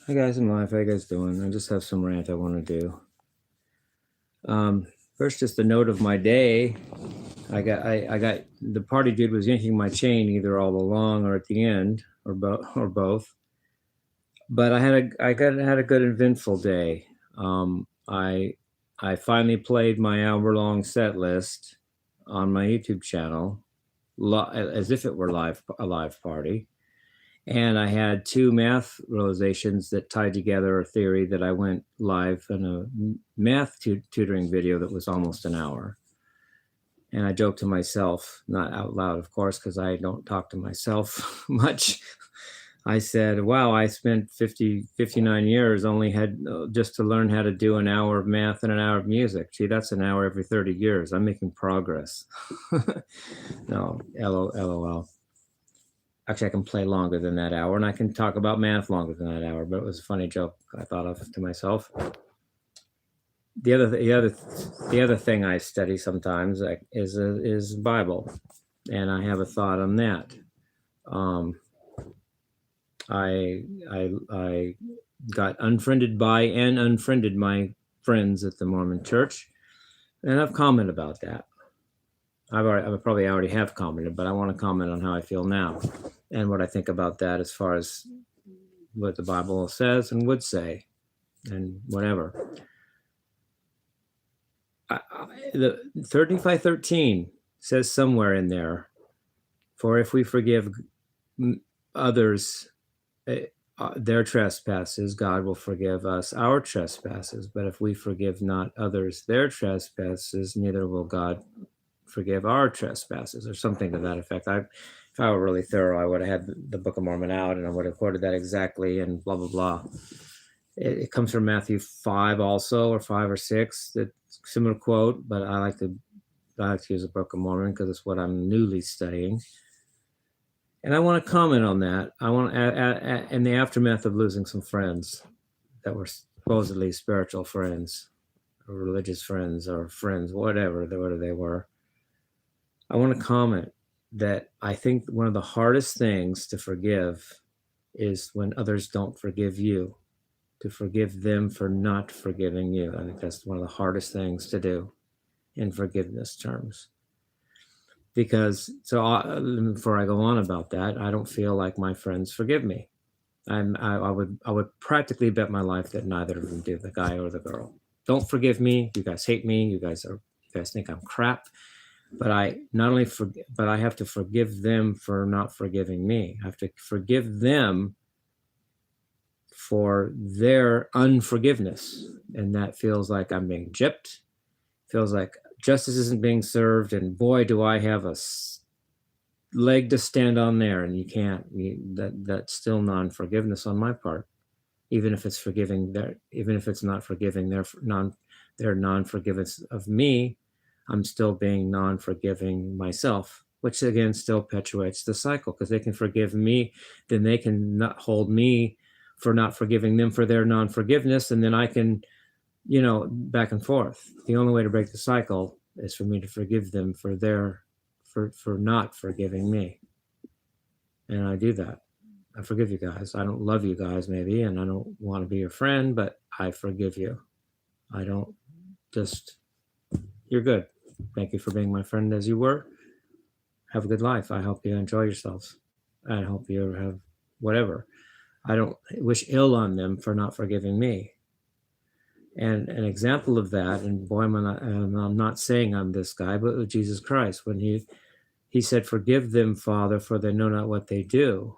Hi guys, I'm live. How you guys doing? I just have some rant I want to do. First, just a note of my day. I got the party dude was yanking my chain either all along or at the end or both. But I had a good eventful day. I finally played my hour-long set list on my YouTube channel, as if it were a live party. And I had two math realizations that tied together a theory that I went live in a math tutoring video that was almost an hour. And I joked to myself, not out loud, of course, because I don't talk to myself much. I said, wow, I spent 59 years only had just to learn how to do an hour of math and an hour of music. Gee, that's an hour every 30 years. I'm making progress. No, LOL. Actually, I can play longer than that hour, and I can talk about math longer than that hour. But it was a funny joke I thought of to myself. The other thing I study sometimes is Bible, and I have a thought on that. I got unfriended by and unfriended my friends at the Mormon Church, and I've commented about that. I probably already have commented, but I want to comment on how I feel now and what I think about that as far as what the Bible says and would say and whatever. The 35:13 says somewhere in there, for if we forgive others their trespasses, God will forgive us our trespasses. But if we forgive not others their trespasses, neither will God forgive our trespasses, or something to that effect. If I were really thorough, I would have had the Book of Mormon out and I would have quoted that exactly and blah, blah, blah. It comes from Matthew 5 also, or 5 or 6, that similar quote, but I like to use the Book of Mormon because it's what I'm newly studying. And I want to comment on that. I want to, in the aftermath of losing some friends that were supposedly spiritual friends, or religious friends, or friends, whatever they were, I want to comment that I think one of the hardest things to forgive is when others don't forgive you, to forgive them for not forgiving you. I think that's one of the hardest things to do in forgiveness terms. Because, before I go on about that, I don't feel like my friends forgive me. I would practically bet my life that neither of them do, the guy or the girl. Don't forgive me. You guys hate me. You guys think I'm crap. But I have to forgive them for not forgiving me. I have to forgive them for their unforgiveness. And that feels like I'm being gypped. Feels like justice isn't being served. And boy, do I have a leg to stand on there. And you can't. That's still non-forgiveness on my part. Even if it's not forgiving their non-forgiveness of me, I'm still being non-forgiving myself, which again still perpetuates the cycle, because they can forgive me, then they can not hold me for not forgiving them for their non-forgiveness, and then I can, back and forth. The only way to break the cycle is for me to forgive them for not forgiving me. And I do that. I forgive you guys. I don't love you guys maybe, and I don't want to be your friend, but I forgive you. I don't just, you're good. Thank you for being my friend as you were. Have a good life. I hope you enjoy yourselves. I hope you have whatever. I don't wish ill on them for not forgiving me. And an example of that, and boy, I'm not saying I'm this guy, but with Jesus Christ, when he said, forgive them, Father, for they know not what they do.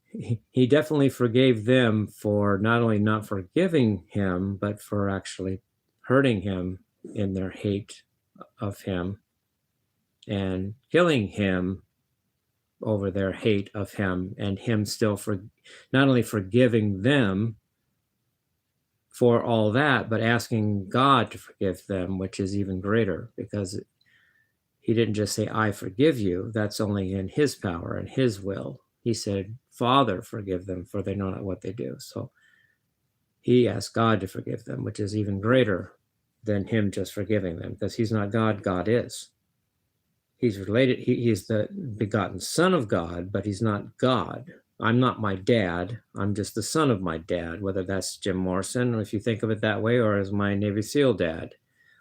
He definitely forgave them for not only not forgiving him, but for actually hurting him in their hate of him and killing him over their hate of him, and him still not only forgiving them for all that, but asking God to forgive them, which is even greater, because he didn't just say, I forgive you. That's only in his power and his will. He said, Father, forgive them, for they know not what they do. So he asked God to forgive them, which is even greater than him just forgiving them, because he's not God, God is. He's related, he is the begotten Son of God, but he's not God. I'm not my dad. I'm just the son of my dad, whether that's Jim Morrison, or if you think of it that way, or as my Navy SEAL dad.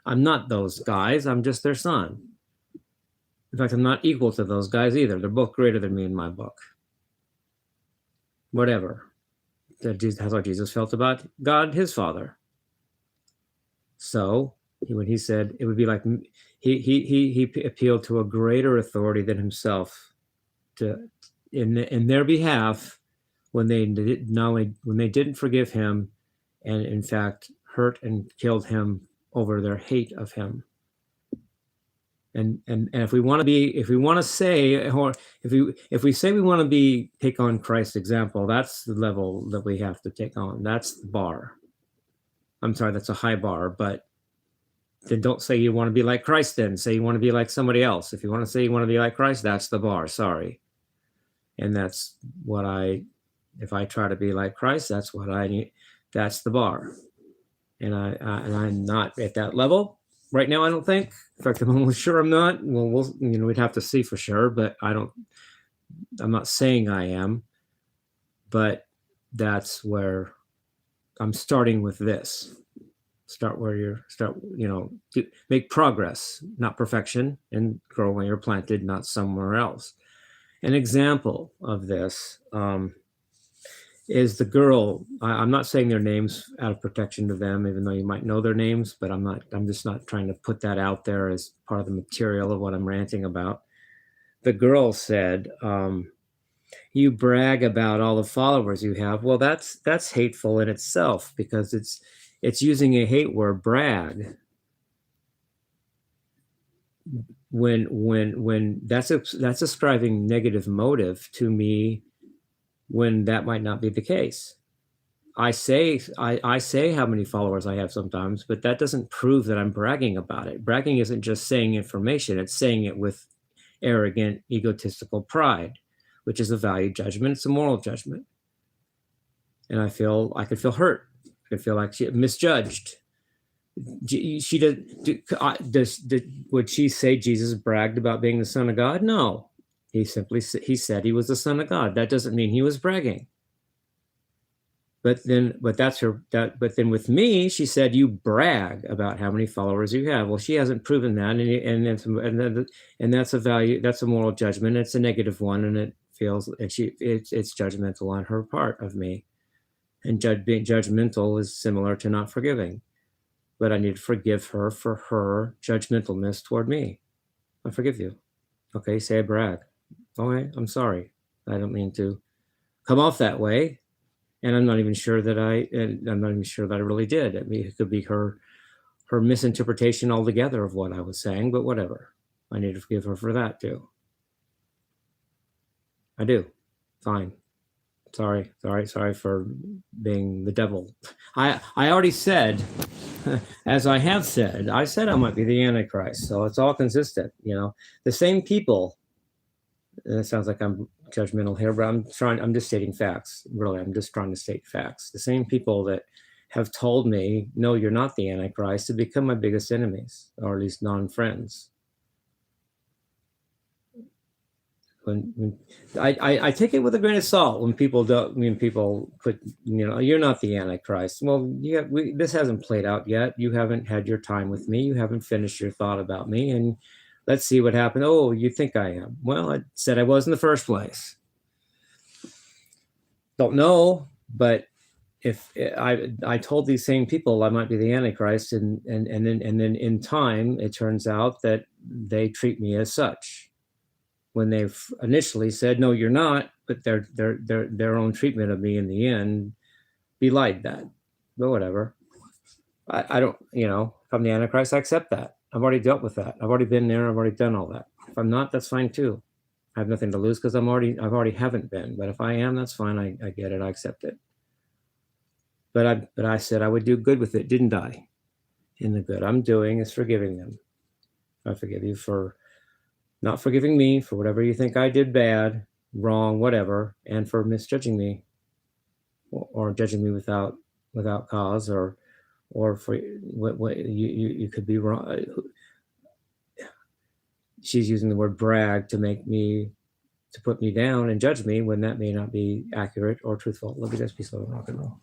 I'm not those guys. I'm just their son. In fact, I'm not equal to those guys either. They're both greater than me in my book. Whatever. That's how Jesus felt about God, his father. So when he said it would be like he appealed to a greater authority than himself to in their behalf when they didn't forgive him, and in fact hurt and killed him over their hate of him. And if we want to say, or if we say we want to take on Christ's example, that's the level that we have to take on. That's the bar. I'm sorry, that's a high bar, but then don't say you want to be like Christ. Then say you want to be like somebody else. If you want to say you want to be like Christ, that's the bar. Sorry. And that's what if I try to be like Christ, that's what I need. That's the bar. And I'm not at that level right now, I don't think. In fact, I'm almost sure I'm not. Well, we'd have to see for sure, but I'm not saying I am, but that's where I'm starting with this. Make progress, not perfection, and grow when you're planted, not somewhere else. An example of this is the girl. I'm not saying their names out of protection to them, even though you might know their names, but I'm just not trying to put that out there as part of the material of what I'm ranting about. The girl said, you brag about all the followers you have. Well, that's hateful in itself, because it's using a hate word, brag, when that's ascribing negative motive to me, when that might not be the case. I say how many followers I have sometimes, but that doesn't prove that I'm bragging about it. Bragging isn't just saying information, it's saying it with arrogant, egotistical pride, which is a value judgment, it's a moral judgment. And I could feel hurt. I could feel like she misjudged. Would she say Jesus bragged about being the Son of God? No. He said he was the Son of God. That doesn't mean he was bragging. But then with me, she said, you brag about how many followers you have. Well, she hasn't proven that, and that's a value, that's a moral judgment. It's a negative one, and it's judgmental on her part of me. And being judgmental is similar to not forgiving. But I need to forgive her for her judgmentalness toward me. I forgive you. Okay, say I brag. Okay, I'm sorry. I don't mean to come off that way. And I'm not even sure that I really did. I mean, it could be her misinterpretation altogether of what I was saying, but whatever. I need to forgive her for that too. I do. Fine. Sorry for being the devil. I already said, as I have said, I said I might be the Antichrist. So it's all consistent, the same people. And it sounds like I'm judgmental here, but I'm just stating facts. Really, I'm just trying to state facts. The same people that have told me, no, you're not the Antichrist, have become my biggest enemies, or at least non-friends. When I take it with a grain of salt when people put, you're not the Antichrist. Well, this hasn't played out yet. You haven't had your time with me. You haven't finished your thought about me, and let's see what happened. Oh, you think I am? Well, I said I was in the first place. Don't know, but if I told these same people I might be the Antichrist, and then in time it turns out that they treat me as such. When they've initially said, no, you're not, but their own treatment of me in the end belied that. But whatever. I don't, if I'm the Antichrist, I accept that. I've already dealt with that. I've already been there. I've already done all that. If I'm not, that's fine too. I have nothing to lose because I've already haven't been. But if I am, that's fine. I get it. I accept it. But I said I would do good with it, didn't I? And the good I'm doing is forgiving them. I forgive you for not forgiving me for whatever you think I did bad, wrong, whatever, and for misjudging me, or judging me without cause, or for what you could be wrong. She's using the word brag to make me to put me down and judge me when that may not be accurate or truthful. Love you guys. Peace, love, and rock and roll.